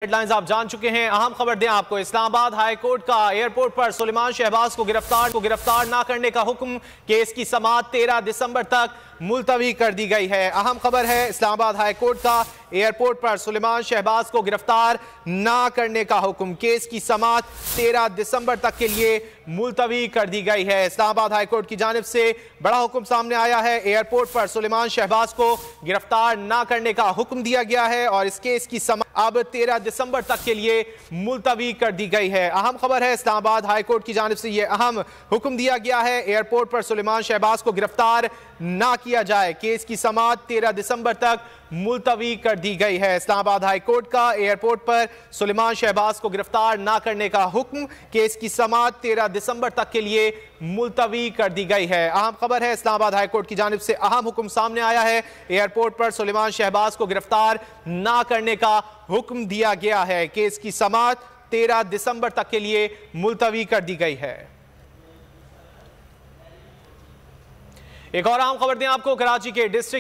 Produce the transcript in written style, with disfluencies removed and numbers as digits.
Headlines आप जान चुके हैं। अहम खबर दें आपको, इस्लामाबाद हाई कोर्ट का एयरपोर्ट पर सुलेमान शहबाज को गिरफ्तार ना करने का हुक्म, केस की समाअत 13 दिसंबर तक मुलतवी कर दी गई है। अहम खबर है, इस्लामाबाद हाई कोर्ट का एयरपोर्ट पर सुलेमान शहबाज को गिरफ्तार ना करने का हुक्म, केस की समाअत 13 दिसंबर तक के लिए मुलतवी कर दी गई है। इस्लामाबाद हाई कोर्ट की जानिब से बड़ा हुक्म सामने आया है। एयरपोर्ट पर सुलेमान शहबाज को गिरफ्तार ना करने का हुक्म दिया गया है और इस केस की समाअत अब 13 दिसंबर तक के लिए मुलतवी कर दी गई है। अहम खबर है, इस्लामाबाद हाई कोर्ट की जानिब से यह अहम हुक्म दिया गया है, एयरपोर्ट पर सुलेमान शहबाज को गिरफ्तार ना किया जाए, केस की समाअत 13 दिसंबर तक मुलतवी कर दी गई है। इस्लामाबाद हाई कोर्ट का एयरपोर्ट पर सुलेमान शहबाज को गिरफ्तार ना करने का हुक्म, केस की समाअत 13 दिसंबर तक के लिए मुलतवी कर दी गई है। अहम खबर है, इस्लामाबाद हाई कोर्ट की जानिब से अहम हुक्म सामने आया है। एयरपोर्ट पर सुलेमान शहबाज को गिरफ्तार ना करने का हुक्म दिया गया है, केस की समाअत 13 दिसंबर तक के लिए मुलतवी कर दी गई है। एक और अहम खबर दें आपको, कराची के डिस्ट्रिक्ट